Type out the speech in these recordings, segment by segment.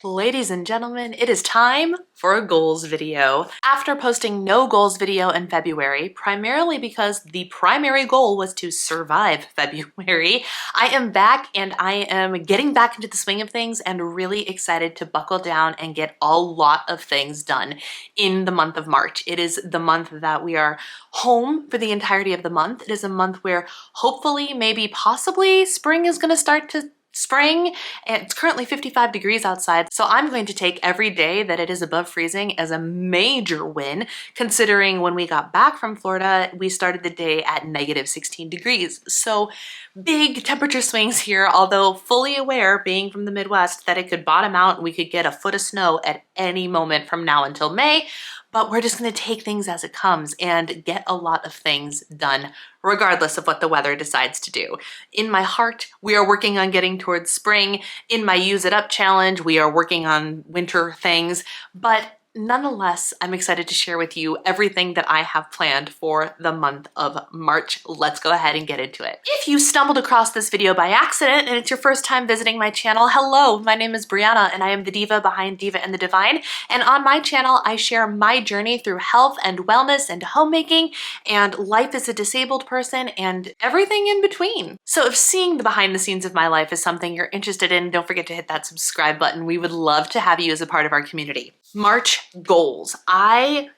Ladies and gentlemen, it is time for a goals video. After posting no goals video in February, primarily because the primary goal was to survive February, I am back and I am getting back into the swing of things and really excited to buckle down and get a lot of things done in the month of March. It is the month that we are home for the entirety of the month. It is a month where hopefully, maybe, possibly spring is going to start to spring, and it's currently 55 degrees outside, so I'm going to take every day that it is above freezing as a major win, considering when we got back from Florida, we started the day at negative 16 degrees. So big temperature swings here, although fully aware, being from the Midwest, that it could bottom out and we could get a foot of snow at any moment from now until May. But we're just going to take things as it comes and get a lot of things done regardless of what the weather decides to do. In my heart, we are working on getting towards spring. In my Use It Up challenge, we are working on winter things, but nonetheless, I'm excited to share with you everything that I have planned for the month of March. Let's go ahead and get into it. If you stumbled across this video by accident and it's your first time visiting my channel, hello, my name is Brianna and I am the diva behind Diva and the Divine. And on my channel, I share my journey through health and wellness and homemaking and life as a disabled person and everything in between. So if seeing the behind the scenes of my life is something you're interested in, don't forget to hit that subscribe button. We would love to have you as a part of our community. March goals. I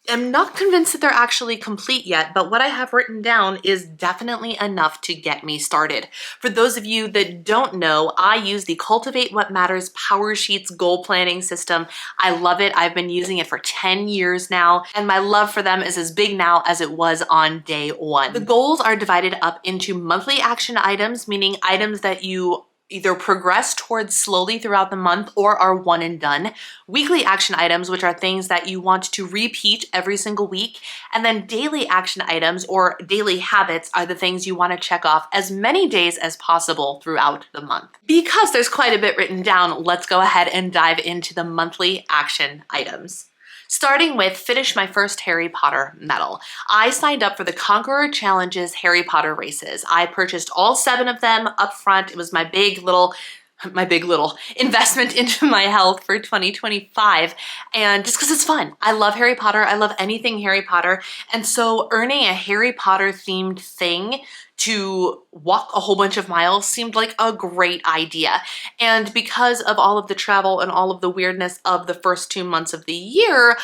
am not convinced that they're actually complete yet, but what I have written down is definitely enough to get me started. For those of you that don't know, I use the Cultivate What Matters Power Sheets goal planning system. I love it. I've been using it for 10 years now, and my love for them is as big now as it was on day one. The goals are divided up into monthly action items, meaning items that you either progress towards slowly throughout the month or are one and done. Weekly action items, which are things that you want to repeat every single week. And then daily action items or daily habits are the things you want to check off as many days as possible throughout the month. Because there's quite a bit written down, let's go ahead and dive into the monthly action items. Starting with finish my first Harry Potter medal. I signed up for the Conqueror Challenge's Harry Potter races. I purchased all 7 of them up front. It was my big little investment into my health for 2025. And just because it's fun. I love Harry Potter. I love anything Harry Potter. And so earning a Harry Potter themed thing to walk a whole bunch of miles seemed like a great idea. And because of all of the travel and all of the weirdness of the first 2 months of the year,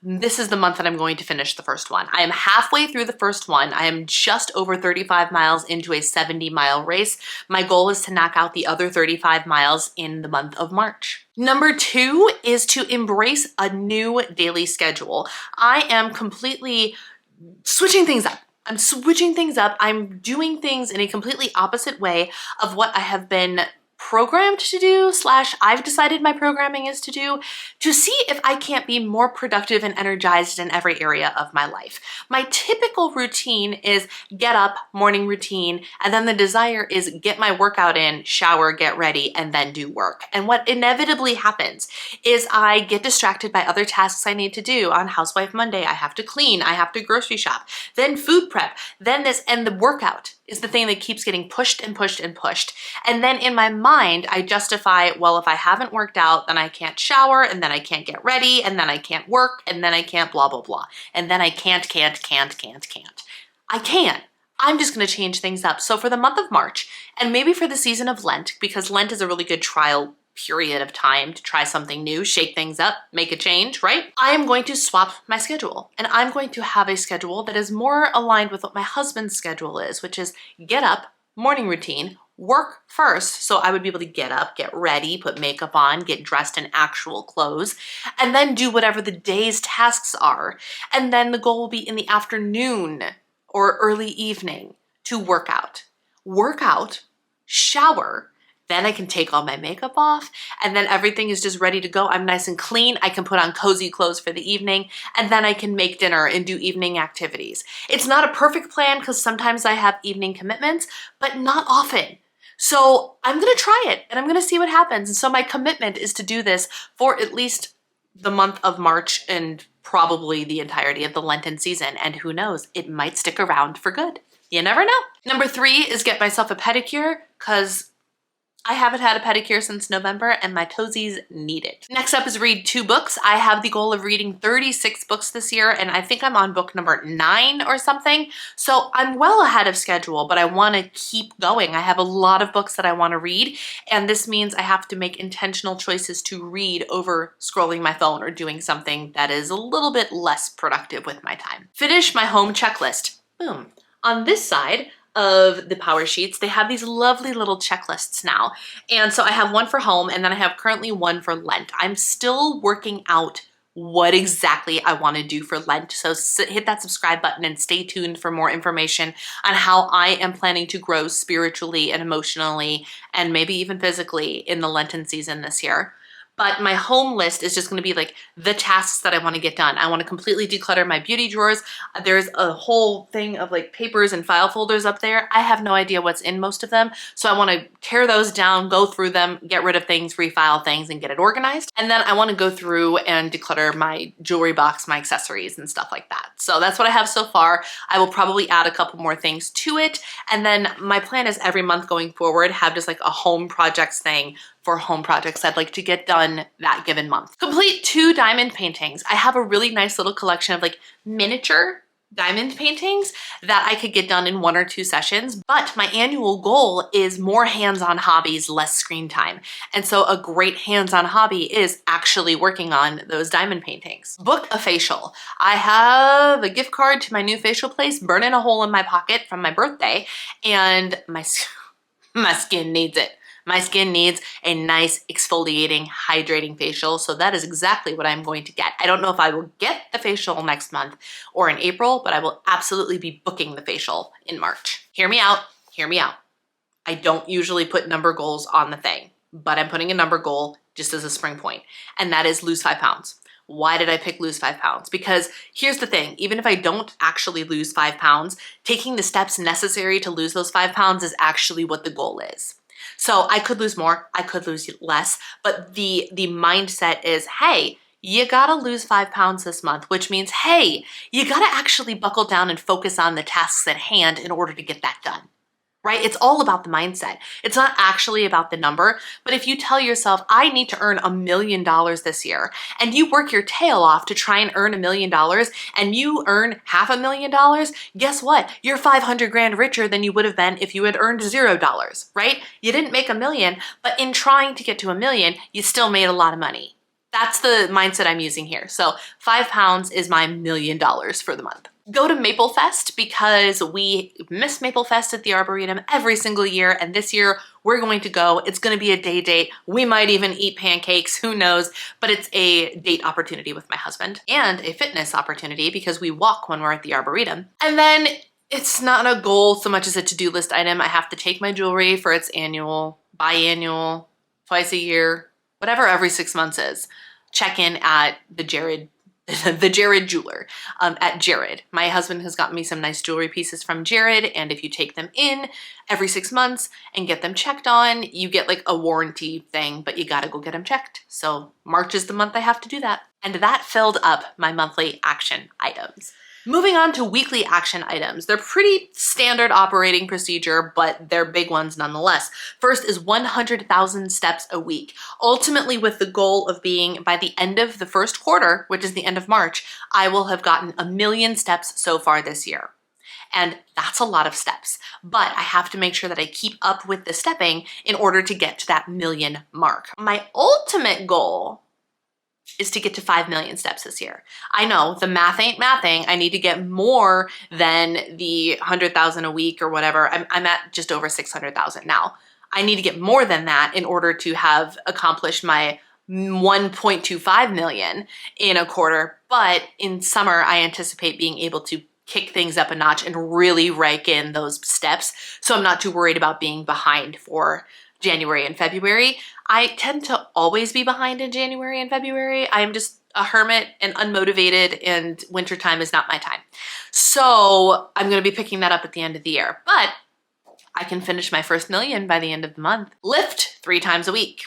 this is the month that I'm going to finish the first one. I am halfway through the first one. I am just over 35 miles into a 70-mile race. My goal is to knock out the other 35 miles in the month of March. Number 2 is to embrace a new daily schedule. I am completely switching things up. I'm doing things in a completely opposite way of what I have been programmed to do, / I've decided my programming is to see if I can't be more productive and energized in every area of my life. My typical routine is get up, morning routine, and then the desire is get my workout in, shower, get ready, and then do work. And what inevitably happens is I get distracted by other tasks I need to do. On Housewife Monday, I have to clean, I have to grocery shop, then food prep, then this, and the workout is the thing that keeps getting pushed and pushed and pushed. And then in my mind, I justify, well, if I haven't worked out, then I can't shower, and then I can't get ready, and then I can't work, and then I can't blah, blah, blah. And then I can't. I can. I'm just gonna change things up. So for the month of March, and maybe for the season of Lent, because Lent is a really good trial period of time to try something new, shake things up, make a change, right? I am going to swap my schedule, and I'm going to have a schedule that is more aligned with what my husband's schedule is, which is get up, morning routine, work first. So I would be able to get up, get ready, put makeup on, get dressed in actual clothes, and then do whatever the day's tasks are. And then the goal will be in the afternoon or early evening to work out, shower, then I can take all my makeup off, and then everything is just ready to go. I'm nice and clean. I can put on cozy clothes for the evening, and then I can make dinner and do evening activities. It's not a perfect plan because sometimes I have evening commitments, but not often. So I'm gonna try it and I'm gonna see what happens. And so my commitment is to do this for at least the month of March and probably the entirety of the Lenten season. And who knows, it might stick around for good. You never know. Number 3 is get myself a pedicure because I haven't had a pedicure since November and my toesies need it. Next up is read 2 books. I have the goal of reading 36 books this year and I think I'm on book number 9 or something. So I'm well ahead of schedule, but I want to keep going. I have a lot of books that I want to read and this means I have to make intentional choices to read over scrolling my phone or doing something that is a little bit less productive with my time. Finish my home checklist. Boom. On this side of the power sheets, they have these lovely little checklists now. And so I have one for home and then I have currently one for Lent. I'm still working out what exactly I want to do for Lent. So hit that subscribe button and stay tuned for more information on how I am planning to grow spiritually and emotionally and maybe even physically in the Lenten season this year. But my home list is just gonna be like the tasks that I wanna get done. I wanna completely declutter my beauty drawers. There's a whole thing of like papers and file folders up there. I have no idea what's in most of them. So I wanna tear those down, go through them, get rid of things, refile things, and get it organized. And then I wanna go through and declutter my jewelry box, my accessories, and stuff like that. So that's what I have so far. I will probably add a couple more things to it. And then my plan is every month going forward, have just like a home projects thing for home projects I'd like to get done that given month. Complete 2 diamond paintings. I have a really nice little collection of like miniature diamond paintings that I could get done in 1 or 2 sessions, but my annual goal is more hands-on hobbies, less screen time. And so a great hands-on hobby is actually working on those diamond paintings. Book a facial. I have a gift card to my new facial place burning a hole in my pocket from my birthday, and my skin needs it. My skin needs a nice exfoliating, hydrating facial, so that is exactly what I'm going to get. I don't know if I will get the facial next month or in April, but I will absolutely be booking the facial in March. Hear me out, hear me out. I don't usually put number goals on the thing, but I'm putting a number goal just as a spring point, and that is lose 5 pounds. Why did I pick lose 5 pounds? Because here's the thing, even if I don't actually lose 5 pounds, taking the steps necessary to lose those 5 pounds is actually what the goal is. So I could lose more, I could lose less, but the mindset is, hey, you gotta lose 5 pounds this month, which means, hey, you gotta actually buckle down and focus on the tasks at hand in order to get that done. Right? It's all about the mindset. It's not actually about the number, but if you tell yourself, I need to earn $1 million this year, and you work your tail off to try and earn $1 million, and you earn $500,000, guess what? You're 500 grand richer than you would have been if you had earned $0, right? You didn't make $1 million, but in trying to get to $1 million, you still made a lot of money. That's the mindset I'm using here. So 5 pounds is my $1 million for the month. Go to Maple Fest because we miss Maple Fest at the Arboretum every single year, and this year we're going to go. It's going to be a day date. We might even eat pancakes, who knows, but it's a date opportunity with my husband and a fitness opportunity because we walk when we're at the Arboretum. And then it's not a goal so much as a to-do list item. I have to take my jewelry for its annual, biannual, twice a year, whatever every 6 months is. Check in at the Jared jeweler at Jared. My husband has gotten me some nice jewelry pieces from Jared, and if you take them in every 6 months and get them checked on, you get like a warranty thing, but you gotta go get them checked. So March is the month I have to do that. And that filled up my monthly action items. Moving on to weekly action items. They're pretty standard operating procedure, but they're big ones nonetheless. First is 100,000 steps a week, ultimately with the goal of being, by the end of the first quarter, which is the end of March, I will have gotten 1 million steps so far this year. And that's a lot of steps, but I have to make sure that I keep up with the stepping in order to get to that 1 million mark. My ultimate goal is to get to 5 million steps this year. I know the math ain't mathing. I need to get more than the 100,000 a week or whatever. I'm at just over 600,000 now. I need to get more than that in order to have accomplished my 1.25 million in a quarter. But in summer, I anticipate being able to kick things up a notch and really rake in those steps. So I'm not too worried about being behind for January and February. I tend to always be behind in January and February. I am just a hermit and unmotivated, and wintertime is not my time. So I'm gonna be picking that up at the end of the year, but I can finish my first million by the end of the month. Lift 3 times a week.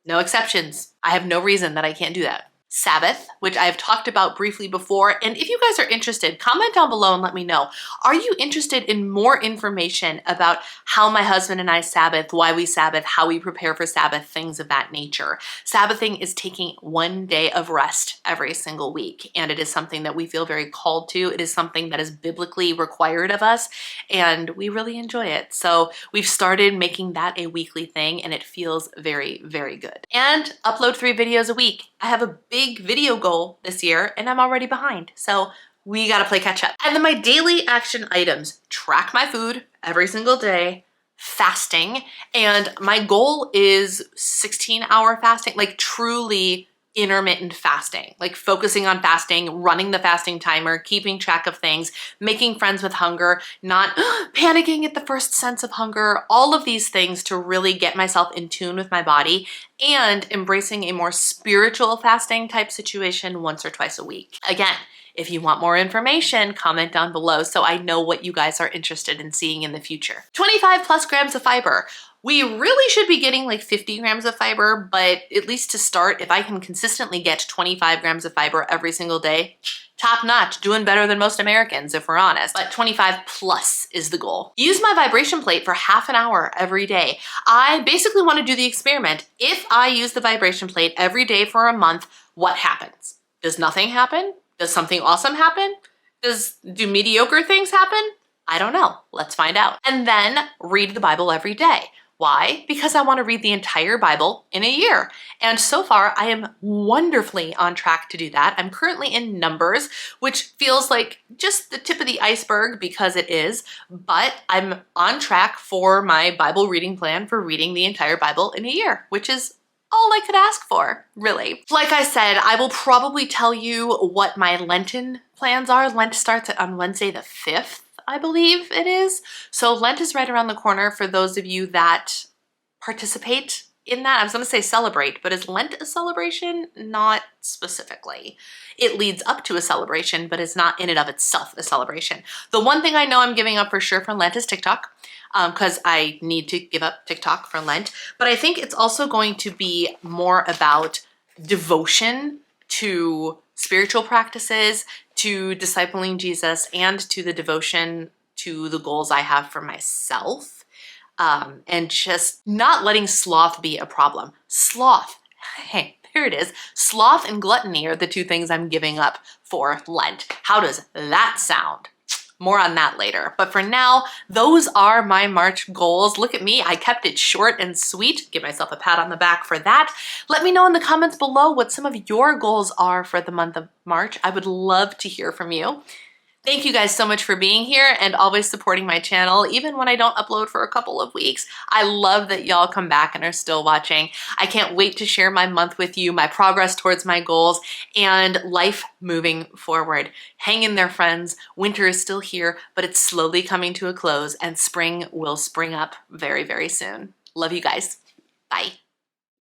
No exceptions. I have no reason that I can't do that. Sabbath, which I've talked about briefly before. And if you guys are interested, comment down below and let me know. Are you interested in more information about how my husband and I Sabbath, why we Sabbath, how we prepare for Sabbath, things of that nature? Sabbathing is taking one day of rest every single week, and it is something that we feel very called to. It is something that is biblically required of us, and we really enjoy it. So we've started making that a weekly thing, and it feels very, very good. And upload 3 videos a week. I have a big video goal this year and I'm already behind. So we gotta play catch up. And then my daily action items: track my food every single day, fasting, and my goal is 16-hour fasting, like truly intermittent fasting, like focusing on fasting, running the fasting timer, keeping track of things, making friends with hunger, not panicking at the first sense of hunger, all of these things to really get myself in tune with my body, and embracing a more spiritual fasting type situation once or twice a week. Again, if you want more information, comment down below so I know what you guys are interested in seeing in the future. 25 plus grams of fiber. We really should be getting like 50 grams of fiber, but at least to start, if I can consistently get 25 grams of fiber every single day, top notch, doing better than most Americans if we're honest, but 25 plus is the goal. Use my vibration plate for half an hour every day. I basically want to do the experiment. If I use the vibration plate every day for a month, what happens? Does nothing happen? Does something awesome happen? Do mediocre things happen? I don't know. Let's find out. And then read the Bible every day. Why? Because I want to read the entire Bible in a year. And so far, I am wonderfully on track to do that. I'm currently in Numbers, which feels like just the tip of the iceberg because it is, but I'm on track for my Bible reading plan for reading the entire Bible in a year, which is all I could ask for, really. Like I said, I will probably tell you what my Lenten plans are. Lent starts on Wednesday the 5th. I believe it is. So Lent is right around the corner for those of you that participate in that. I was gonna say celebrate, but is Lent a celebration? Not specifically. It leads up to a celebration, but it's not in and of itself a celebration. The one thing I know I'm giving up for sure for Lent is TikTok, because I need to give up TikTok for Lent. But I think it's also going to be more about devotion to spiritual practices, to discipling Jesus, and to the devotion to the goals I have for myself, and just not letting sloth be a problem. Sloth, hey, there it is. Sloth and gluttony are the 2 things I'm giving up for Lent. How does that sound? More on that later. But for now, those are my March goals. Look at me, I kept it short and sweet. Give myself a pat on the back for that. Let me know in the comments below what some of your goals are for the month of March. I would love to hear from you. Thank you guys so much for being here and always supporting my channel, even when I don't upload for a couple of weeks. I love that y'all come back and are still watching. I can't wait to share my month with you, my progress towards my goals, and life moving forward. Hang in there, friends. Winter is still here, but it's slowly coming to a close, and spring will spring up very, very soon. Love you guys. Bye.